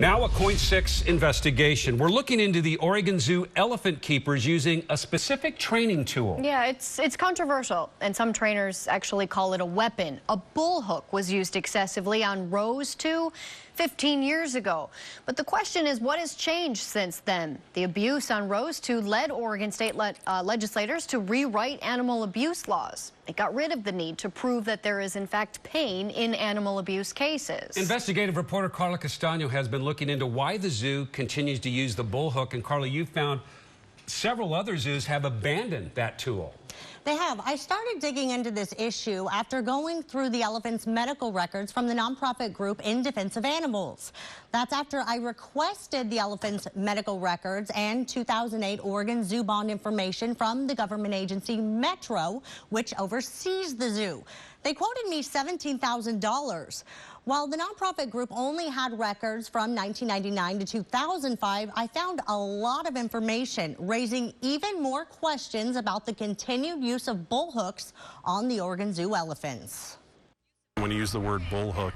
Now a Coin 6 investigation. We're looking into the Oregon Zoo elephant keepers using a specific training tool. Yeah, it's controversial, and some trainers actually call it a weapon. A bull hook was used excessively on Rose 2 15 years ago. But the question is, what has changed since then? The abuse on Rose 2 led Oregon state legislators to rewrite animal abuse laws. It got rid of the need to prove that there is, in fact, pain in animal abuse cases. Investigative reporter Carla Castaño has been looking into why the zoo continues to use the bull hook. And Carla, you found several other zoos have abandoned that tool. They have. I started digging into this issue after going through the elephant's medical records from the nonprofit group In Defense of Animals. That's after I requested the elephant's medical records and 2008 Oregon Zoo bond information from the government agency Metro, which oversees the zoo. They quoted me $17,000. While the nonprofit group only had records from 1999 to 2005, I found a lot of information, raising even more questions about the continued use of bull hooks on the Oregon Zoo elephants. When you use the word bull hook,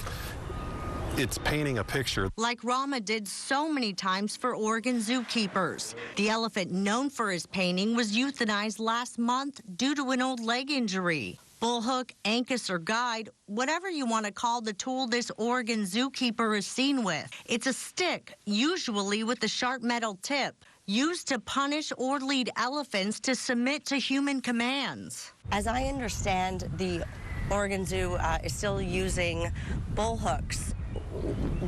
it's painting a picture. Like Rama did so many times for Oregon zookeepers. The elephant known for his painting was euthanized last month due to an old leg injury. Bullhook, ankus, or guide, whatever you want to call the tool this Oregon zookeeper is seen with. It's a stick, usually with a sharp metal tip, used to punish or lead elephants to submit to human commands. As I understand, the Oregon Zoo is still using bullhooks.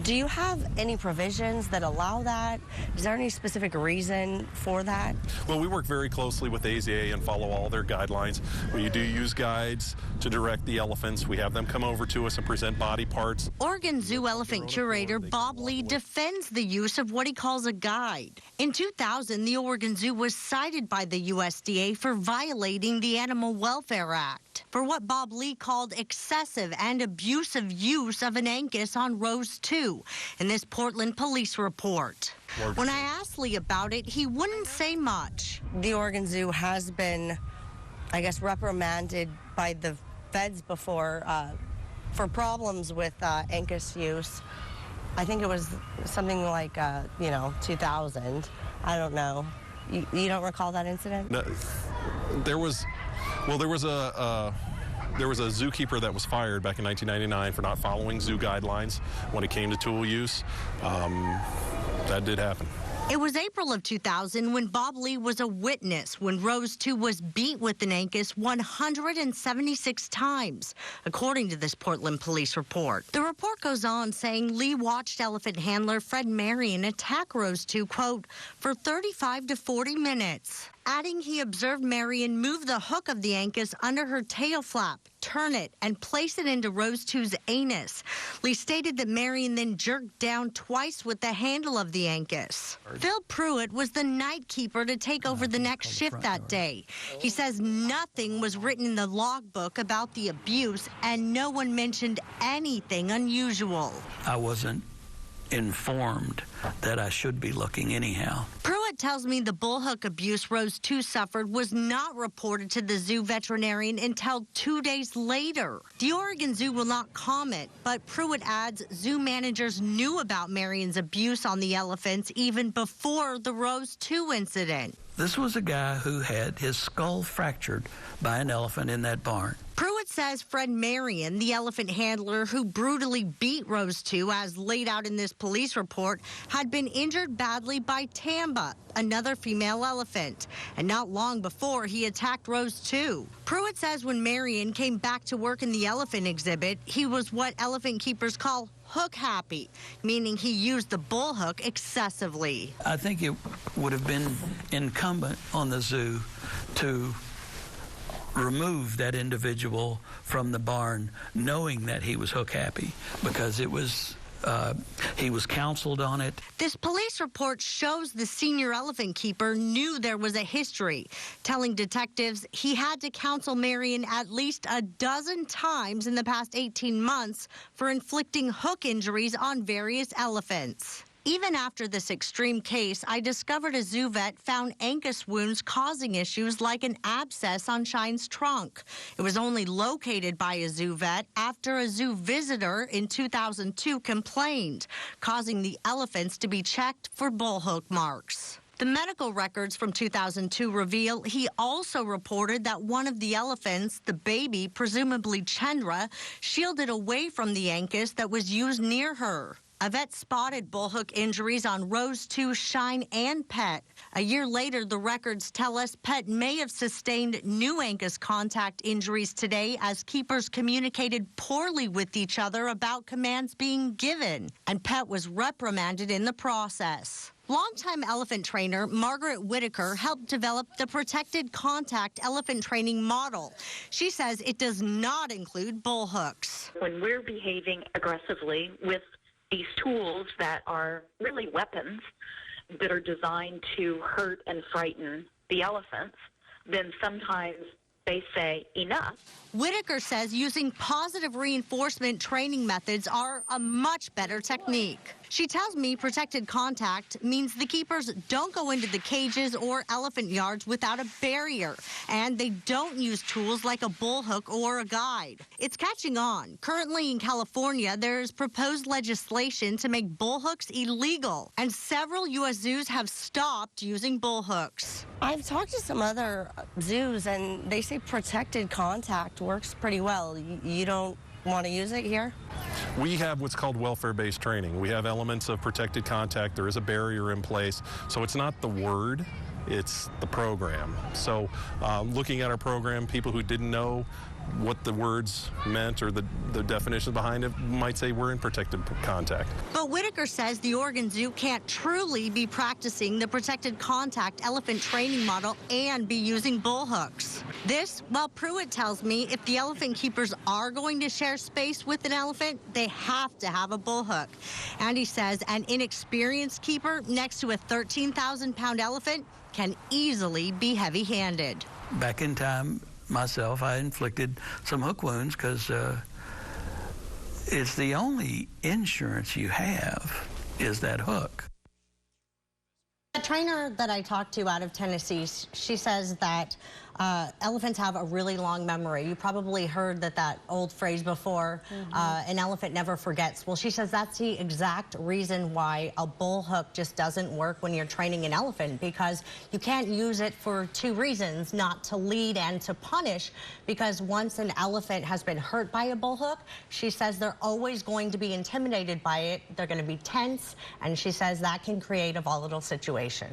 Do you have any provisions that allow that? Is there any specific reason for that? Well, we work very closely with AZA and follow all their guidelines. We do use guides to direct the elephants. We have them come over to us and present body parts. Oregon Zoo elephant curator Bob Lee defends the use of what he calls a guide. In 2000, the Oregon Zoo was cited by the USDA for violating the Animal Welfare Act for what Bob Lee called excessive and abusive use of an ankus on Rose 2 in this Portland police report. When I asked Lee about it, he wouldn't say much. The Oregon Zoo has been, I guess, reprimanded by the feds before for problems with ankus use. I think it was something like, 2000. I don't know. You don't recall that incident? No, there was a zookeeper that was fired back in 1999 for not following zoo guidelines when it came to tool use. That did happen. It was April of 2000 when Bob Lee was a witness when Rose 2 was beat with an ankus 176 times, according to this Portland police report. The report goes on saying Lee watched elephant handler Fred Marion attack Rose 2, quote, for 35 to 40 minutes. Adding he observed Marion move the hook of the ankus under her tail flap, turn it, and place it into Rose 2's anus. Lee stated that Marion then jerked down twice with the handle of the ankus. Phil Pruitt was the night keeper to take over the next shift that day. He says nothing was written in the logbook about the abuse, and no one mentioned anything unusual. I wasn't informed that I should be looking anyhow. Pruitt tells me the bullhook abuse Rose 2 suffered was not reported to the zoo veterinarian until 2 days later. The Oregon Zoo will not comment, but Pruitt adds zoo managers knew about Marion's abuse on the elephants even before the Rose 2 incident. This was a guy who had his skull fractured by an elephant in that barn. Pruitt says Fred Marion, the elephant handler who brutally beat Rose 2, as laid out in this police report, had been injured badly by Tamba, another female elephant, and not long before he attacked Rose 2. Pruitt says when Marion came back to work in the elephant exhibit, he was what elephant keepers call hook happy, meaning he used the bull hook excessively. I think it would have been incumbent on the zoo to remove that individual from the barn knowing that he was hook happy, because it was he was counseled on it. This police report shows the senior elephant keeper knew there was a history, telling detectives he had to counsel Marion at least a dozen times in the past 18 months for inflicting hook injuries on various elephants. Even after this extreme case, I discovered a zoo vet found Angus wounds causing issues like an abscess on Shine's trunk. It was only located by a zoo vet after a zoo visitor in 2002 complained, causing the elephants to be checked for bullhook marks. The medical records from 2002 reveal he also reported that one of the elephants, the baby, presumably Chendra, shielded away from the Angus that was used near her. A vet spotted bullhook injuries on Rose 2, Shine, and Pet. A year later, the records tell us Pet may have sustained new Angus contact injuries today as keepers communicated poorly with each other about commands being given, and Pet was reprimanded in the process. Longtime elephant trainer Margaret Whitaker helped develop the protected contact elephant training model. She says it does not include bullhooks. When we're behaving aggressively with these tools that are really weapons that are designed to hurt and frighten the elephants, then sometimes they say enough. Whitaker says using positive reinforcement training methods are a much better technique. She tells me protected contact means the keepers don't go into the cages or elephant yards without a barrier, and they don't use tools like a bullhook or a guide. It's catching on. Currently in California, there's proposed legislation to make bullhooks illegal, and several U.S. zoos have stopped using bullhooks. I've talked to some other zoos, and they say protected contact works pretty well. You don't want to use it here? We have what's called welfare-based training. We have elements of protected contact. There is a barrier in place. So it's not the word, it's the program. So looking at our program, people who didn't know what the words meant or the definition behind it might say we're in protected contact. But Whitaker says the Oregon Zoo can't truly be practicing the protected contact elephant training model and be using bullhooks. This, while Pruitt tells me if the elephant keepers are going to share space with an elephant, they have to have a bullhook. And he says an inexperienced keeper next to a 13,000-pound elephant can easily be heavy-handed. Back in time, myself, I inflicted some hook wounds because it's the only insurance you have is that hook. A trainer that I talked to out of Tennessee, she says that elephants have a really long memory. You probably heard that old phrase before, an elephant never forgets. Well, she says that's the exact reason why a bullhook just doesn't work when you're training an elephant, because you can't use it for two reasons, not to lead and to punish, because once an elephant has been hurt by a bullhook, she says they're always going to be intimidated by it. They're going to be tense, and she says that can create a volatile situation.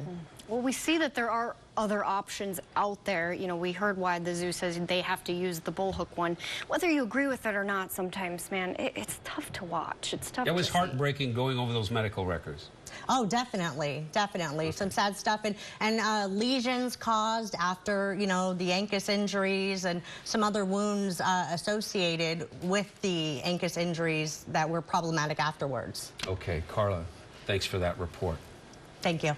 Well, we see that there are other options out there. You know, we heard why the zoo says they have to use the bullhook one. Whether you agree with it or not, sometimes, man, it's tough to watch. It's tough. It was to see. heartbreaking going over those medical records. Oh, definitely, definitely. Some sad stuff, and lesions caused after, you know, the Angus injuries and some other wounds associated with the Angus injuries that were problematic afterwards. Okay, Carla, thanks for that report. Thank you.